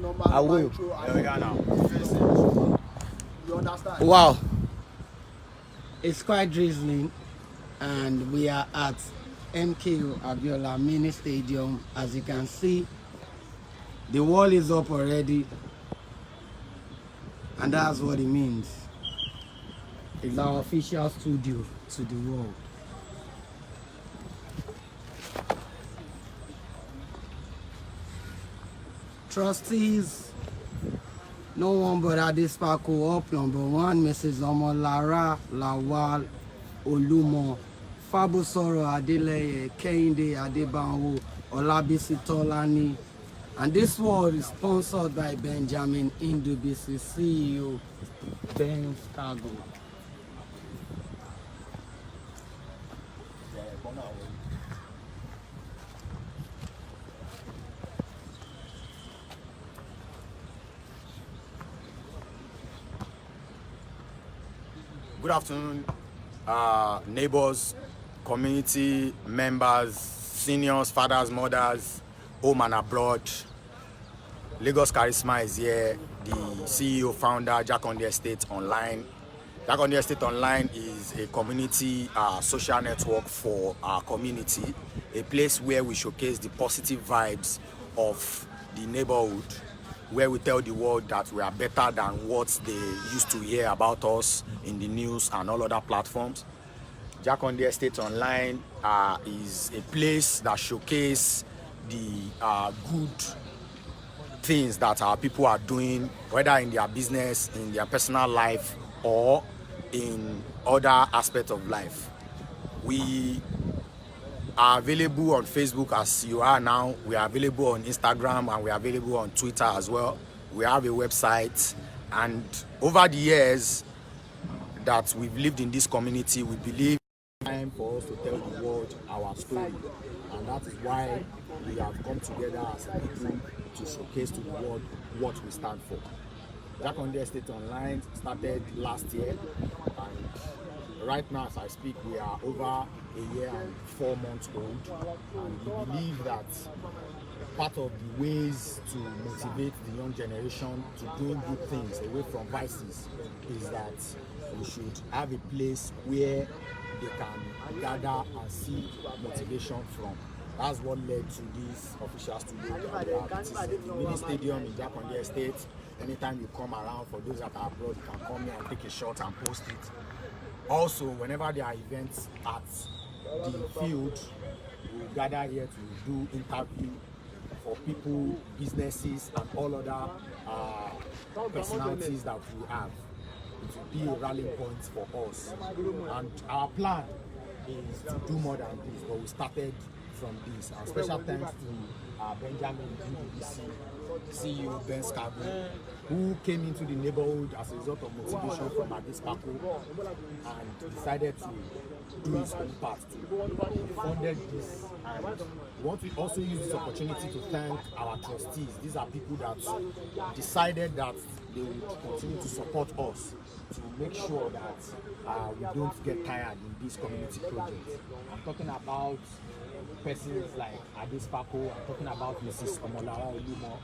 I will. You understand? Wow. It's quite drizzling, and we are at MKO Abiola Mini Stadium. As you can see, the wall is up already, and that's what it means. It's our official studio to the world. Trustees, no one but Adespaco up. Number 1, Mrs. Omolara Lawal Olumo, Fabusoro Adeleye, Kehinde Adebanwo, Olabisi Tolani. And this world is sponsored by Benjamin Indubisi, CEO, Ben's Cargo. Good afternoon, neighbors, community members, seniors, fathers, mothers, home and abroad. Lagos Charisma is here, the CEO, founder, Jakande Estate Online. Jakande Estate Online is a community social network for our community, a place where we showcase the positive vibes of the neighborhood, where we tell the world that we are better than what they used to hear about us in the news and all other platforms. Jakande Estate Online is a place that showcases the good things that our people are doing, whether in their business, in their personal life, or in other aspects of life. We are available on Facebook as you are now. We are available on Instagram, and we are available on Twitter as well. We have a website, and over the years that we've lived in this community, we believe it's time for us to tell the world our story, and that is why we have come together as a people to showcase to the world what we stand for. Jakande Estate Online started last year, and right now as I speak we are over a year and 4 months old, and we believe that part of the ways to motivate the young generation to do good things away from vices is that we should have a place where they can gather and see motivation from. That's what led to this official studio that we have. It is a mini stadium in Jakande Estate. Anytime you come around, for those that are abroad, you can come here and take a shot and post it. Also, whenever there are events at the field, we gather here to do interview for people, businesses, and all other personalities that we have. It will be a rallying point for us. And our plan is to do more than this, but we started from this. And special thanks to Benjamin Indubisi, CEO, Ben's Cargo, who came into the neighborhood as a result of motivation from Adespaco and decided to do his own part too. He funded this, and we want to also use this opportunity to thank our trustees. These are people that decided that they would continue to support us to make sure that we don't get tired in this community project. I'm talking about persons like Adespaco, I'm talking about Mrs. Omolara Olumo,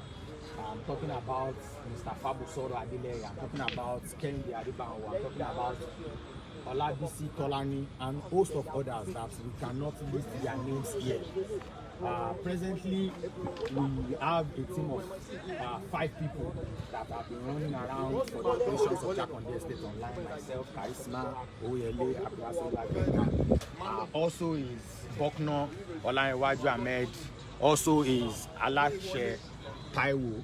I'm talking about Mr. Fabusoro Adeleye, I'm talking about Kehinde Adebanwo, I'm talking about Olabisi Tolani, and a host of others that we cannot list their names here. Presently, we have a team of 5 people that have been running around for the operations of Jakande Estate Online. Myself, Charisma, Oyele, Abdulrasheed, also is Bokno, Olanrewaju Ahmed, also is Alashe Taiwo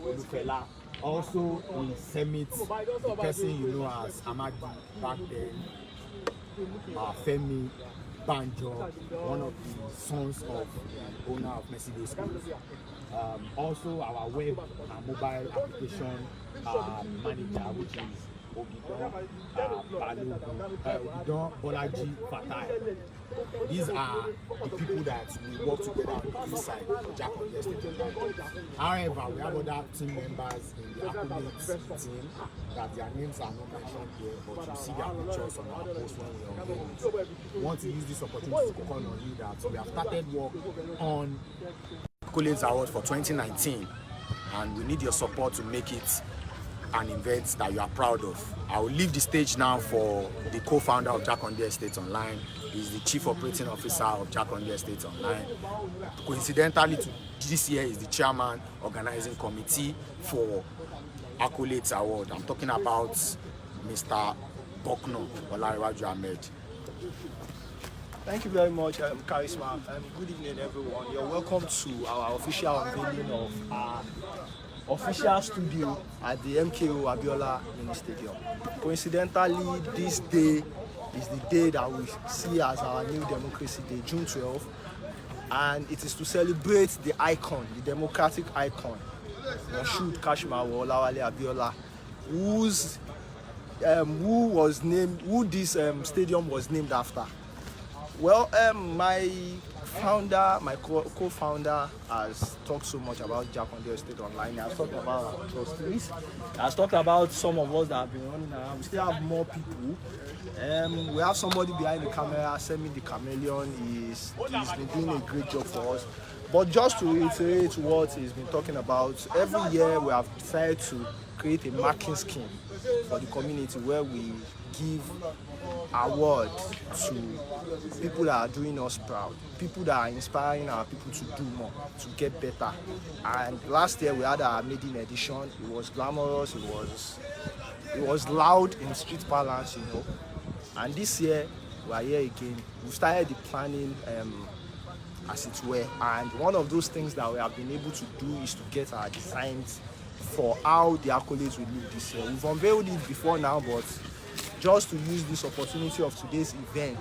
Olufela, also is Semit, the person you know as Amadi back then, Femi Banjo, one of the sons of the owner of Mercedes Schools. Also our web and mobile application manager, which is Obidon Bolaji Fatai. These are the people that we work together on the inside of Jakande Estate. However, we have other team members in the Accolades team that their names are not mentioned here, but you see their pictures on our post when we are on it. We want to use this opportunity to call on you that we have started work on Accolades Award for 2019. and we need your support to make it an event that you are proud of. I will leave the stage now for the co-founder of Jakande Estate Online. He's the chief operating officer of Jakande Estate Online. Coincidentally, this year is the chairman organizing committee for Accolades Award. I'm talking about Mr. Bokno Olariwaju Ahmed. Thank you very much, Charisma. Good evening, everyone. You're welcome to our official unveiling of our official studio at the MKO Abiola Mini Stadium. Coincidentally, this day is the day that we see as our new democracy day, June 12th, and it is to celebrate the icon, the democratic icon, Moshood Kashimawo Olawale Abiola, who this stadium was named after. Well, my co-founder has talked so much about Jakande Estate Online. He has talked about our trustees. He has talked about some of us that have been running around. We still have more people. We have somebody behind the camera, Semi the Chameleon. He's been doing a great job for us. But just to reiterate what he's been talking about, every year we have decided to create a marking scheme for the community where we give award to people that are doing us proud, people that are inspiring our people to do more, to get better. And last year we had our maiden edition. It was glamorous, it was loud in street parlance, And this year we are here again. We started the planning as it were, and one of those things that we have been able to do is to get our designs for how the accolades will look this year. We've unveiled it before now, but just to use this opportunity of today's event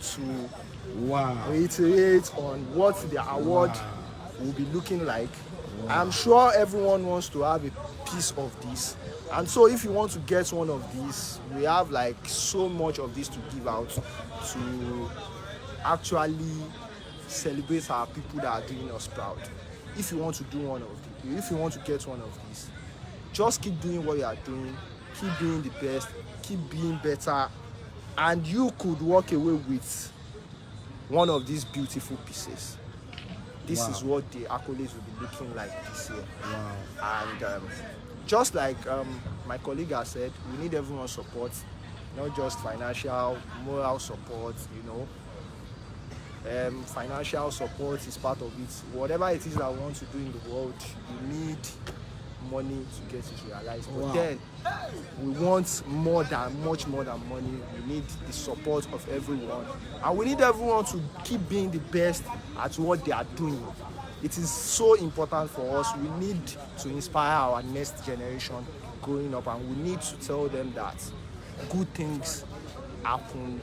to reiterate on what the award will be looking like. I'm sure everyone wants to have a piece of this, and so if you want to get one of these, we have like so much of this to give out to actually celebrate our people that are doing us proud. If you want to do one of these, if you want to get one of these, just keep doing what you are doing, keep being the best, keep being better, and you could walk away with one of these beautiful pieces. This is what the accolades will be looking like this year. And just like my colleague has said, we need everyone's support, not just financial, moral support, financial support is part of it. Whatever it is that we want to do in the world, you need money to get it realized. But then we want much more than money. We need the support of everyone, and we need everyone to keep being the best at what they are doing. It is so important for us. We need to inspire our next generation growing up, and we need to tell them that good things happen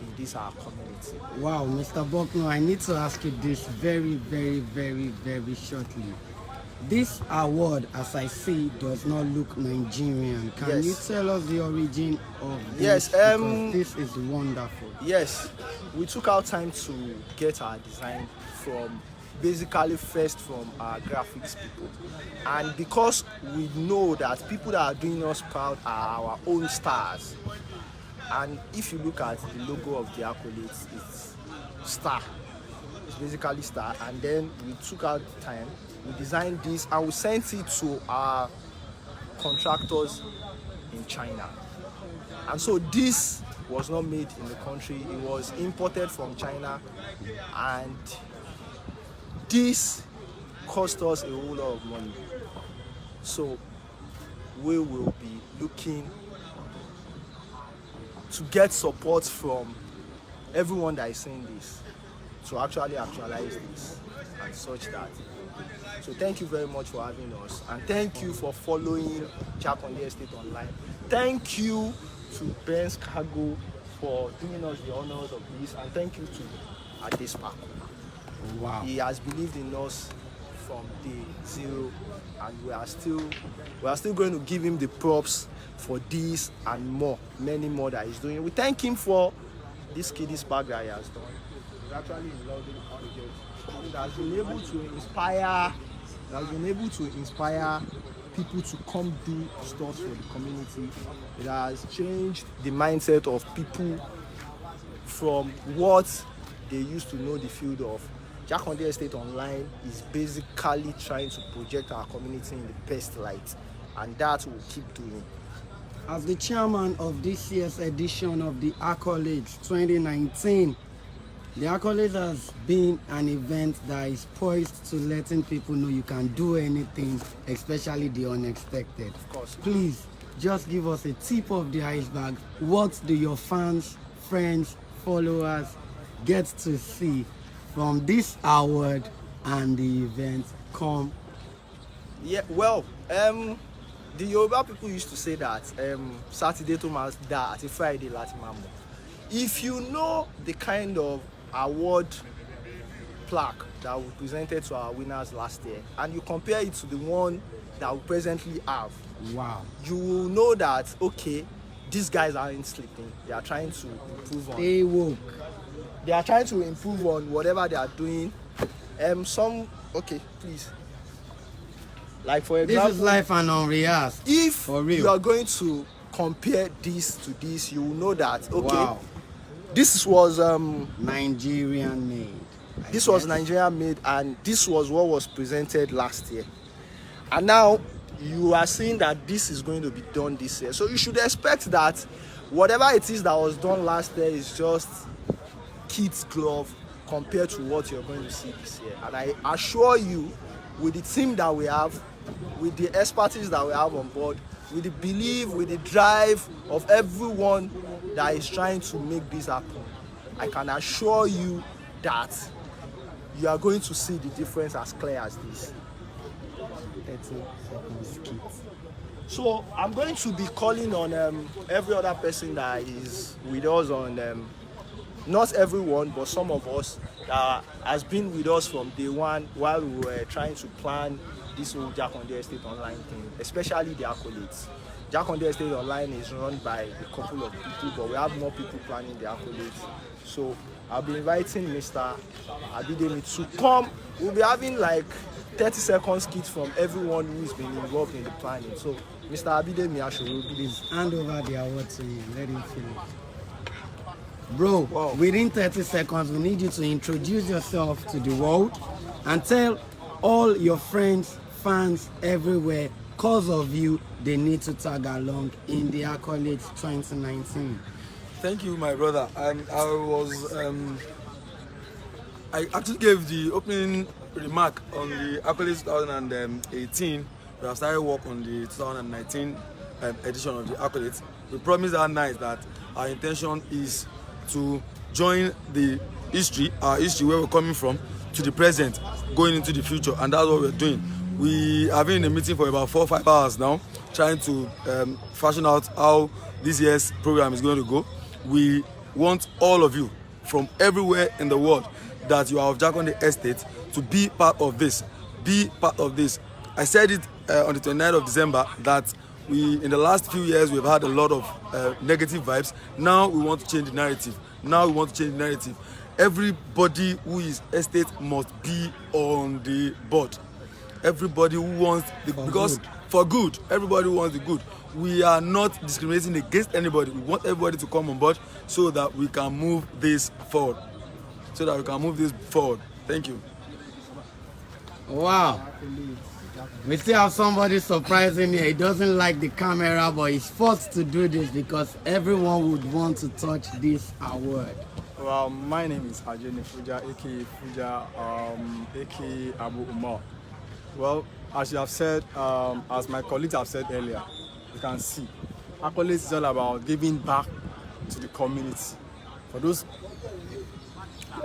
in this our community. Wow, Mr. Bokno, I need to ask you this very, very, very, very shortly. This award, as I see, does not look Nigerian. Can you tell us the origin of this? Because this is wonderful. Yes, we took our time to get our design from first from our graphics people, and because we know that people that are doing us proud are our own stars. And if you look at the logo of the accolades, it's star. It's basically star. And then we took out the time, we designed this, and we sent it to our contractors in China. And so this was not made in the country, it was imported from China, and this cost us a whole lot of money. So we will be looking to get support from everyone that is saying this to actually actualize this and such that. So thank you very much for having us, and thank you for following Jakande Estate Online. Thank you to Ben's Cargo for doing us the honors of this, and thank you to Adespa. Wow. He has believed in us from day zero, and we are still going to give him the props for this and more, many more that he's doing. We thank him for this kiddies bag that he has done. He's actually in love with the project. It has been able to inspire people to come do stuff for the community. It has changed the mindset of people from what they used to know the field of Jakande Estate Online is basically trying to project our community in the best light, and that we'll keep doing. As the chairman of this year's edition of the Accolades 2019, the Accolades has been an event that is poised to letting people know you can do anything, especially the unexpected. Of course. Please, just give us a tip of the iceberg. What do your fans, friends, followers get to see from this award and the event come? Yeah, well, the Yoruba people used to say that Saturday to Mas da at Friday Lati Mamo. If you know the kind of award plaque that we presented to our winners last year and you compare it to the one that we presently have, wow, you will know that okay, these guys aren't sleeping. They are trying to improve on. Stay woke. They are trying to improve on whatever they are doing. Okay, please. Like for example, this is life and unrehearsed. If for real, you are going to compare this to this, you will know that okay, wow, this was Nigerian made. This was Nigerian made, and this was what was presented last year. And now you are seeing that this is going to be done this year. So you should expect that whatever it is that was done last year is just kids' glove compared to what you're going to see this year. And I assure you, with the team that we have, with the expertise that we have on board, with the belief, with the drive of everyone that is trying to make this happen, I can assure you that you are going to see the difference as clear as this. 30 seconds skits. So I'm going to be calling on every other person that is with us on, not everyone, but some of us that has been with us from day one while we were trying to plan this whole Jakande Estate Online thing, especially the accolades. Jakande Estate Online is run by a couple of people, but we have more people planning the accolades. So I'll be inviting Mr. Abidemi to come. We'll be having like 30-second skits from everyone who's been involved in the planning. So Mr. Abidemi Ashuru, please hand over the award to him. Let him finish. Bro, wow. Within 30 seconds, we need you to introduce yourself to the world and tell all your friends, fans everywhere, cause of you, they need to tag along in the Accolades 2019. Thank you, my brother. I actually gave the opening remark on the Accolades 2018. We have started work on the 2019 edition of the Accolades. We promised that night that our intention is to join the history, our history where we're coming from, to the present, going into the future, and that's what we're doing. We have been in a meeting for about 4 or 5 hours now, trying to fashion out how this year's program is going to go. We want all of you from everywhere in the world that you are of Jakande Estate to be part of this. Be part of this. I said it on the 29th of December that in the last few years, we've had a lot of negative vibes. Now we want to change the narrative. Everybody who is estate must be on the board. Everybody who wants for good, everybody who wants the good. We are not discriminating against anybody. We want everybody to come on board so that we can move this forward. Thank you. Wow. We still have somebody surprising here. He doesn't like the camera, but he's forced to do this because everyone would want to touch this award. Well, my name is Ajeni Fuja, aka Fuja, aka Abu Umar. Well, as you have said, as my colleagues have said earlier, you can see, Accolades is all about giving back to the community. For those,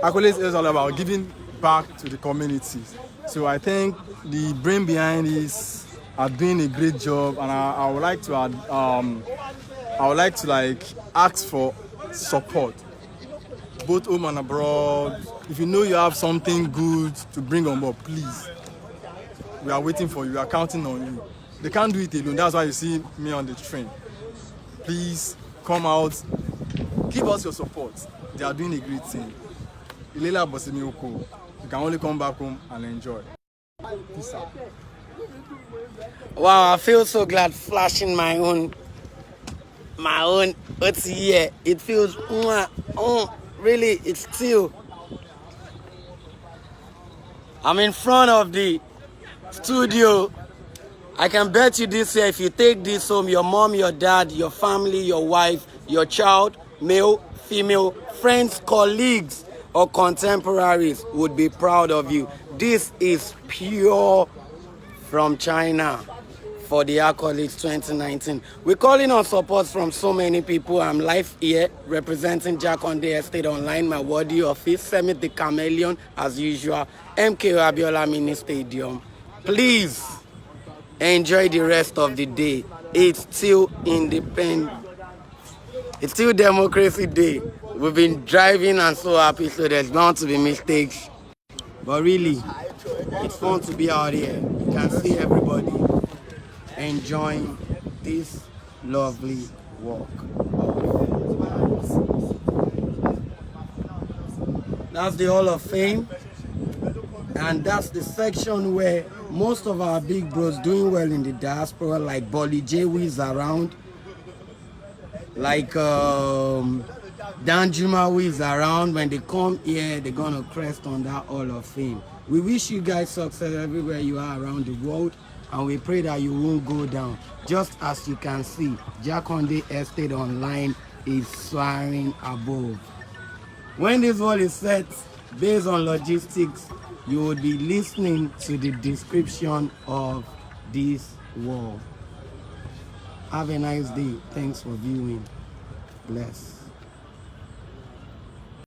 Accolades is all about giving back to the communities. So I think the brain behind this are doing a great job, and I would like to ask for support, both home and abroad. If you know you have something good to bring on board, please. We are waiting for you. We are counting on you. They can't do it alone. That's why you see me on the train. Please come out. Give us your support. They are doing a great thing. Ilela Bosimioko. You can only come back home and enjoy. Peace out. Wow, I feel so glad flashing my own what's here. It feels really, it's still I'm in front of the studio. I can bet you this year, if you take this home, your mom, your dad, your family, your wife, your child, male, female, friends, colleagues, or contemporaries would be proud of you. This is pure from China for the Accolades 2019. We're calling on support from so many people. I'm live here representing Jakande Estate Online, my wordy office, Summit the Chameleon, as usual, MKO Abiola Mini Stadium. Please enjoy the rest of the day. It's still It's still Democracy Day. We've been driving and so happy, so there's bound to be mistakes. But really, it's fun to be out here. You can see everybody enjoying this lovely walk. That's the Hall of Fame, and that's the section where most of our big bros doing well in the diaspora, like Bolly J, who is around, like Dan Juma, who is around. When they come here, they're gonna crest on that Hall of Fame. We wish you guys success everywhere you are around the world, and we pray that you won't go down. Just as you can see, Jakande Estate Online is soaring above. When this wall is set, based on logistics, you will be listening to the description of this wall. Have a nice day. Thanks for viewing. Bless.